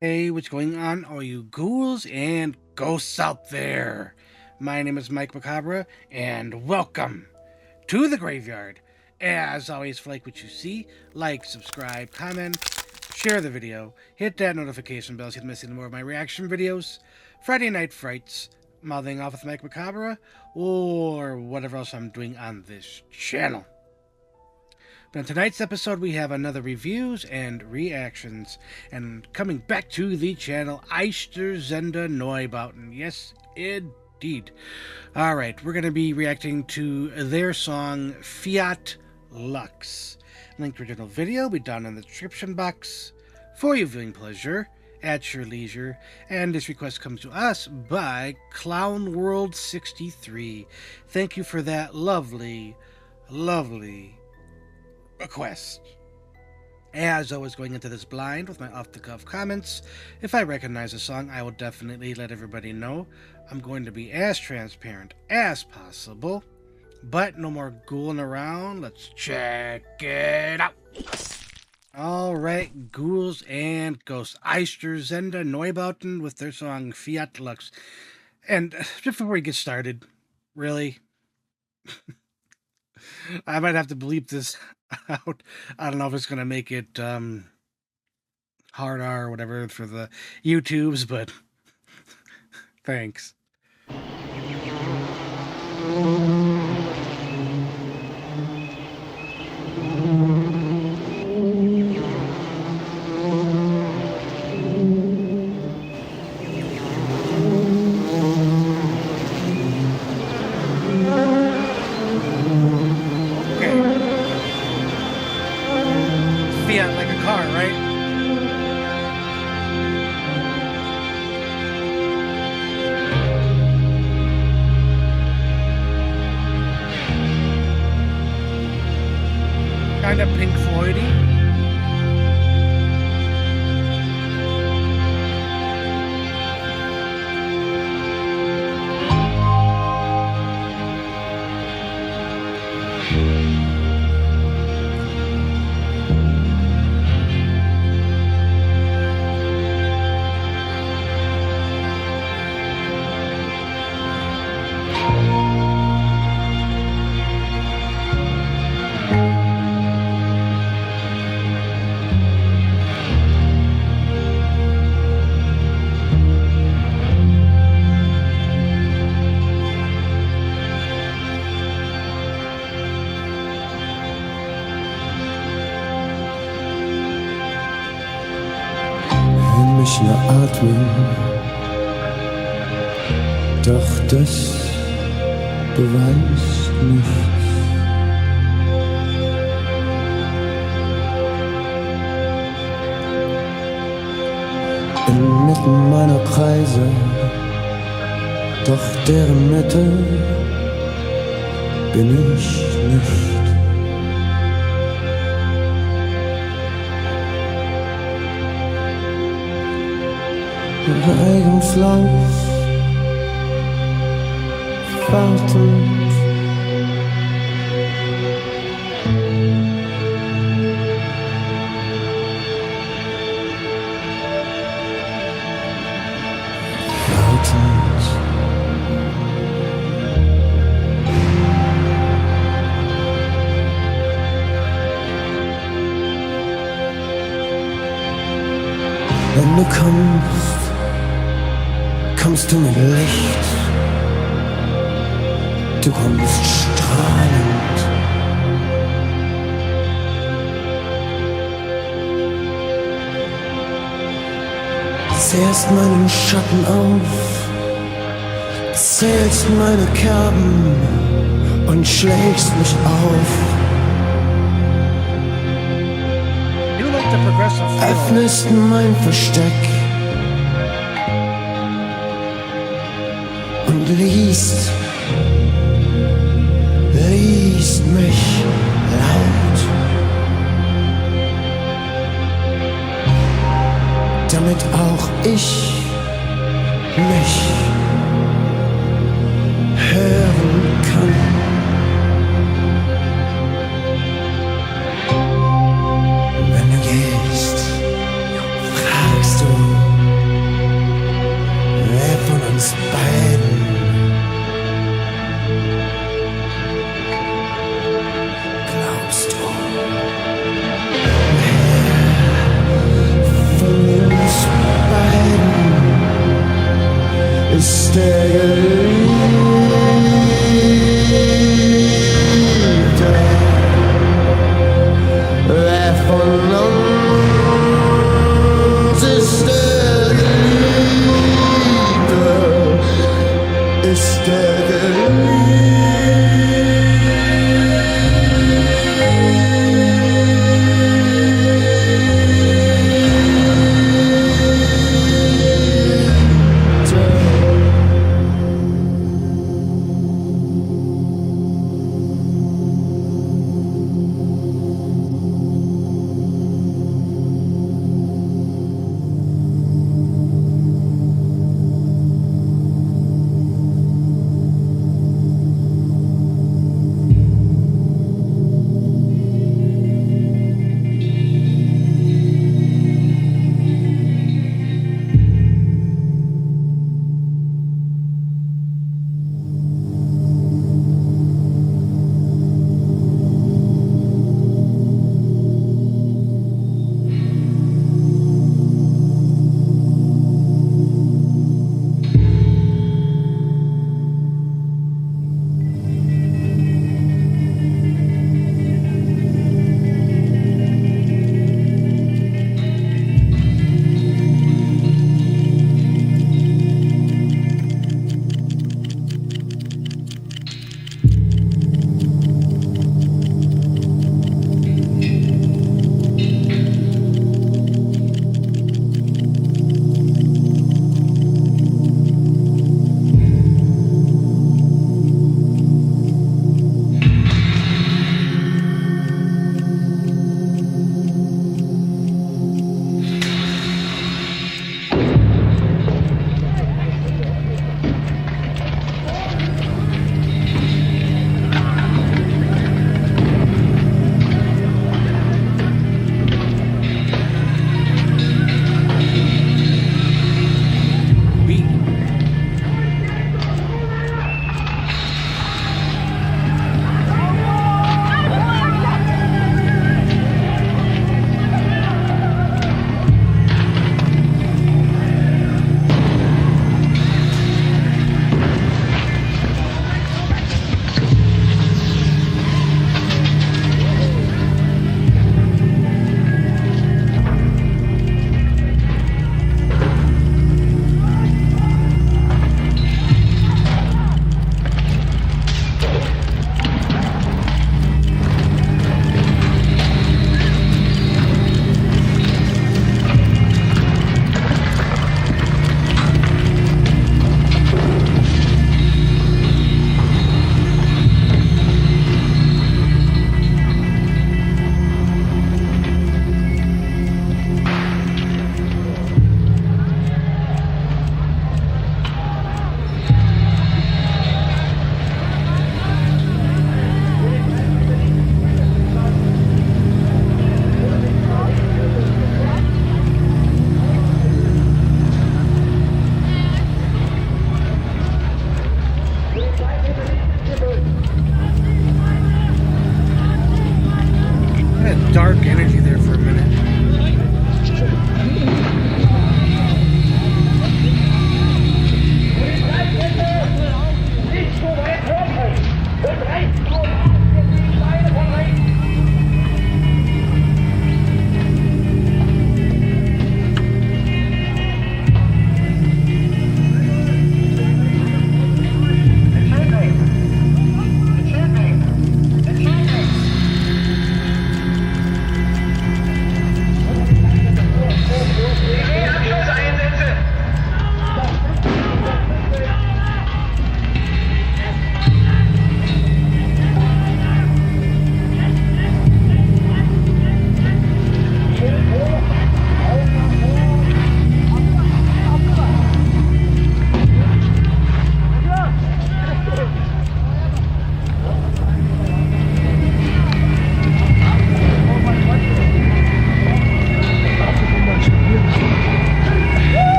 Hey, what's going on, all you ghouls and ghosts out there? My name is Mike Macabre, and welcome to the graveyard. As always, if you like what you see, like, subscribe, comment, share the video, hit that notification bell so you don't miss any more of my reaction videos, Friday Night Frights, mouthing off with Mike Macabre, or whatever else I'm doing on this channel. But in tonight's episode, we have another reviews and reactions. And coming back to the channel, Einstürzende Neubauten. Yes, indeed. Alright, we're going to be reacting to their song, Fiat Lux. Link to original video will be down in the description box for your viewing pleasure at your leisure. And this request comes to us by Clown World 63. Thank you for that lovely request. As always, going into this blind with my off-the-cuff comments, if I recognize a song, I will definitely let everybody know. I'm going to be as transparent as possible, but no more ghouling around. Let's check it out. Alright, ghouls and ghosts. Einstürzende Neubauten with their song Fiat Lux. And just before we get started, really, I might have to bleep this out. I don't know if it's going to make it hard R or whatever for the YouTubes, but thanks. Fiat like a car, right? Kind of Pink Floydy. Mich nur atmen, doch das beweist nichts. Inmitten meiner Kreise, doch deren Mitte bin ich nicht. Reibungslos, wartend. Wartend. Wenn du kommst du mit Licht, du kommst strahlend. Zehrst meinen Schatten auf, zählst meine Kerben und schlägst mich auf. Öffnest mein Versteck und liest mich laut, damit auch ich mich hören kann. Wenn du gehst, fragst du Geliebte, wer von uns ist der Geliebte? Ist der Geliebte?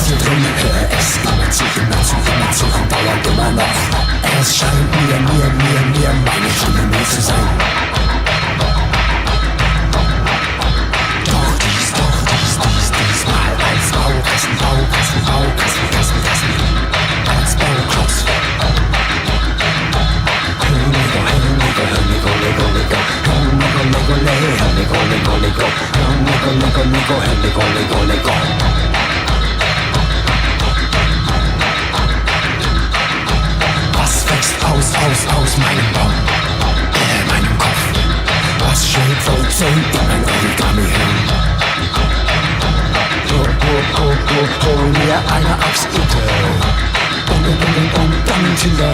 was hier drinnen höre, es immer zu und dauert immer noch. Es scheint mir meine Stimme zu sein. Doch dies mal als Baukasten, als Bauklotz. Was wächst aus meinem Baum, meinem Kopf? Was steht so in mein Origami-Hirn? Hol mir eine Axt, und dann Tinder.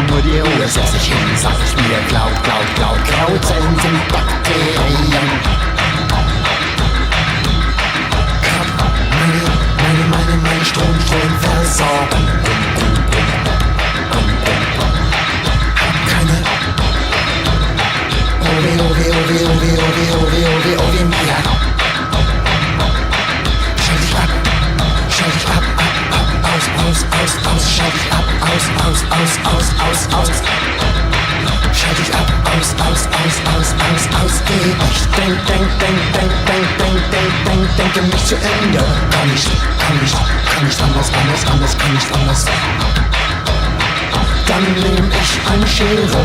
Nur die Ruhe setz ich hin, sag ich mir, glaub, Grauzellen sind Bakterien. Kann meine Strom versorgen. Hab keine Owe mehr. Schalt dich ab, aus, schalt dich ab, aus. Schalt dich ab, aus, geh. Ich denke mich zu Ende. Kann nicht anders. Dann nehm ich eine Schere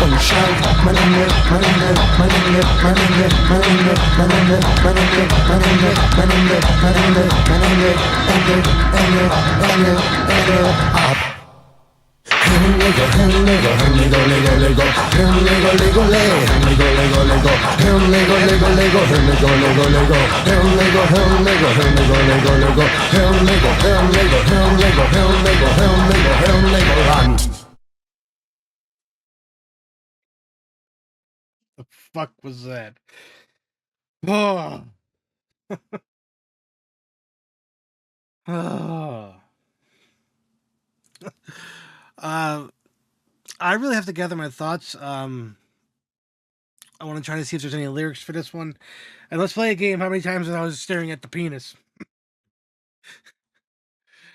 und schalt mein Ende ab. The fuck was that? Oh. Oh. I really have to gather my thoughts. I want to try to see if there's any lyrics for this one. And let's play a game. How many times I was staring at the penis?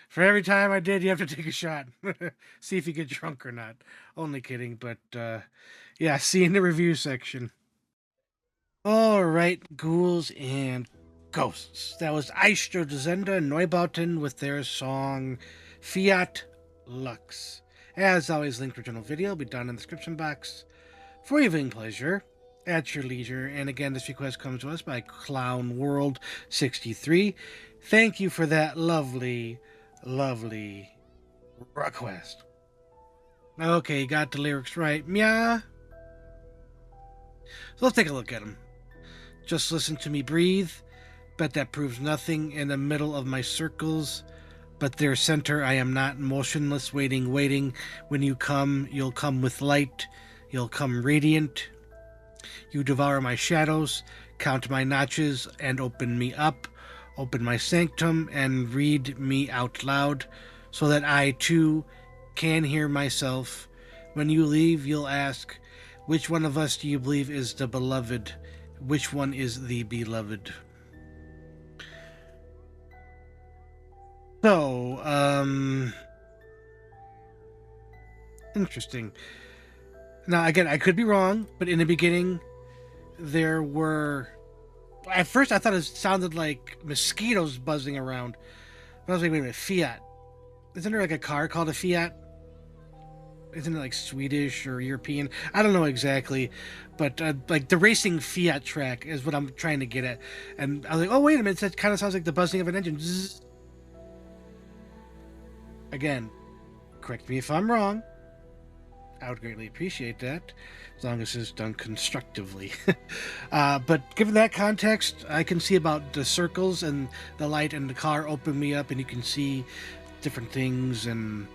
For every time I did, you have to take a shot. See if you get drunk or not. Only kidding, but yeah, see you in the review section. Alright, ghouls and ghosts. That was Einstürzende Neubauten with their song Fiat Lux. As always, link to original video will be down in the description box for your viewing pleasure at your leisure. And again, this request comes to us by Clown World 63. Thank you for that lovely request. Okay, got the lyrics right. Yeah. So let's take a look at them. Just listen to me breathe. Bet that proves nothing in the middle of my circles. But their center I am not, motionless, waiting. When you come, you'll come with light. You'll come radiant. You devour my shadows, count my notches, and open me up. Open my sanctum and read me out loud, so that I, too, can hear myself. When you leave, you'll ask, which one of us do you believe is the beloved? Which one is the beloved? So, interesting. Now, again, I could be wrong, but in the beginning, there were... At first, I thought it sounded like mosquitoes buzzing around. But I was like, wait a minute, Fiat. isn't there like a car called a Fiat? Isn't it like Swedish or European? I don't know exactly, but like the racing Fiat track is what I'm trying to get at. And I was like, oh wait a minute, that kind of sounds like the buzzing of an engine. Zzz. Again, correct me if I'm wrong. I would greatly appreciate that, as long as it's done constructively. But given that context, I can see about the circles and the light and the car open me up, and you can see different things and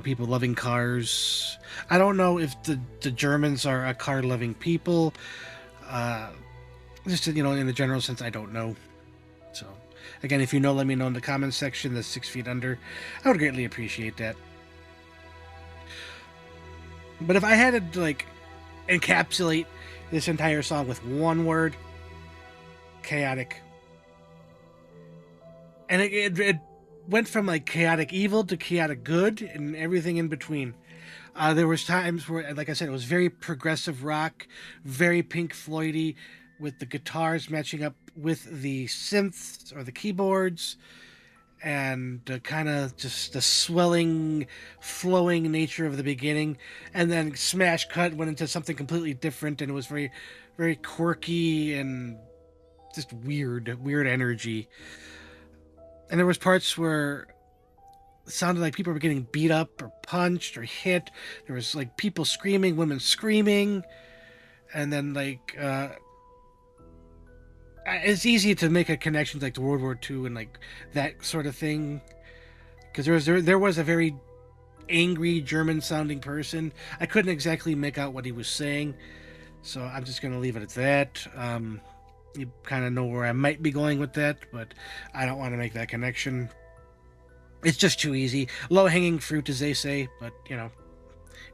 people loving cars. I don't know if the Germans are a car loving people. Uh, just in the general sense, I don't know. So, again, if you know, let me know in the comments section. That's 6 feet under. I would greatly appreciate that. But if I had to like encapsulate this entire song with one word, chaotic. And it went from like chaotic evil to chaotic good and everything in between. There was times where, like I said, it was very progressive rock, very Pink Floydy, with the guitars matching up with the synths or the keyboards, and kind of just the swelling, flowing nature of the beginning, and then smash cut went into something completely different, and it was very, very quirky and just weird energy. And there was parts where it sounded like people were getting beat up or punched or hit. There was like people screaming, women screaming, and then like it's easy to make a connection like to World War II and like that sort of thing, because there was a very angry German sounding person. I couldn't exactly make out what he was saying, so I'm just gonna leave it at that. You kind of know where I might be going with that, but I don't want to make that connection. It's just too easy, low hanging fruit, as they say. But it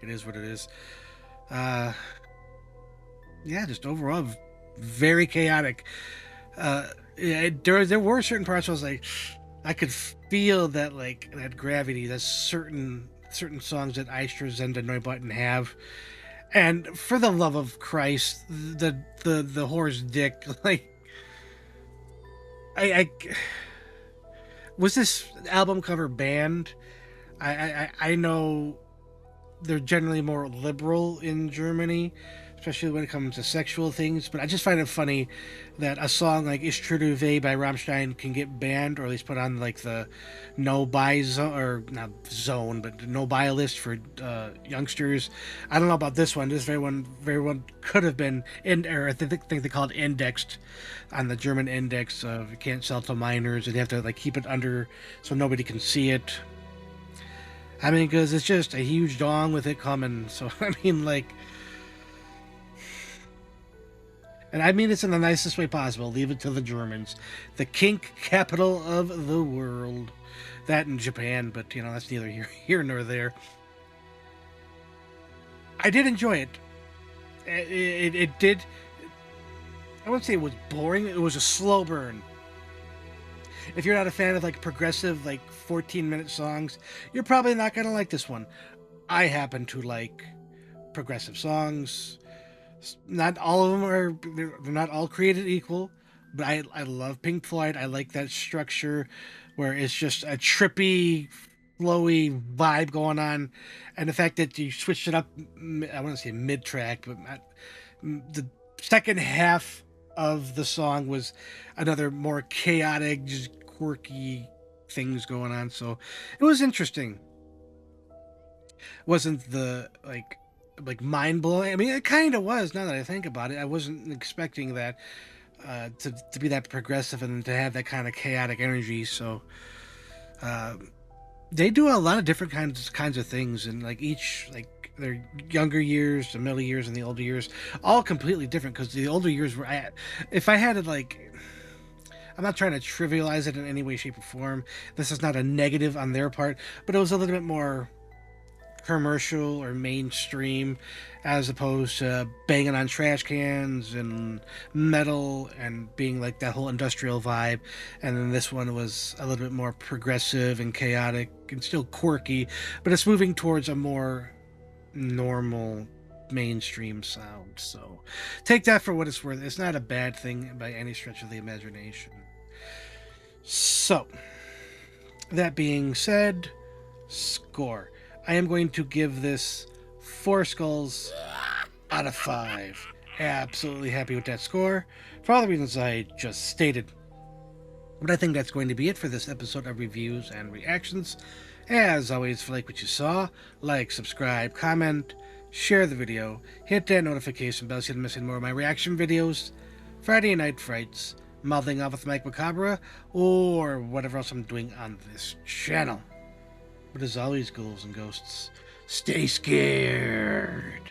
is what it is. Yeah, just overall very chaotic. There were certain parts where I was like, I could feel that that gravity that certain songs that Einstürzende and Neubauten have. And for the love of Christ, the horse dick, like I was this album cover banned? I know they're generally more liberal in Germany, especially when it comes to sexual things. But I just find it funny that a song like Einstürzende by Rammstein can get banned, or at least put on like the no buy zone, or not zone, but no buy list for youngsters. I don't know about this one. This very one could have been or I think they call it indexed on the German index of you can't sell to minors, and you have to like keep it under so nobody can see it. I mean, because it's just a huge dong with it coming. So I mean, like. And I mean this in the nicest way possible. Leave it to the Germans. The kink capital of the world. That in Japan, but, that's neither here nor there. I did enjoy it. It did... I wouldn't say it was boring. It was a slow burn. If you're not a fan of, progressive, 14-minute songs, you're probably not going to like this one. I happen to like progressive songs. Not all of them they're not all created equal, but I love Pink Floyd. I like that structure where it's just a trippy, flowy vibe going on, and the fact that you switched it up, I want to say mid-track, but the second half of the song was another more chaotic, just quirky things going on, so it was interesting. Wasn't the mind blowing. I mean, it kind of was. Now that I think about it, I wasn't expecting that to be that progressive and to have that kind of chaotic energy. So they do a lot of different kinds of things, and each their younger years, the middle years, and the older years, all completely different. Because the older years were, if I had to I'm not trying to trivialize it in any way, shape, or form. This is not a negative on their part, but it was a little bit more commercial or mainstream, as opposed to banging on trash cans and metal and being like that whole industrial vibe. And then this one was a little bit more progressive and chaotic and still quirky, but it's moving towards a more normal mainstream sound. So take that for what it's worth. It's not a bad thing by any stretch of the imagination. So That being said, score. I am going to give this 4 skulls out of 5. Absolutely happy with that score for all the reasons I just stated. But I think that's going to be it for this episode of reviews and reactions. As always, if you like what you saw, like, subscribe, comment, share the video, hit that notification bell so you don't miss any more of my reaction videos, Friday Night Frights, Mouthing Off with Mike Macabre, or whatever else I'm doing on this channel. But as always, ghouls and ghosts, stay scared.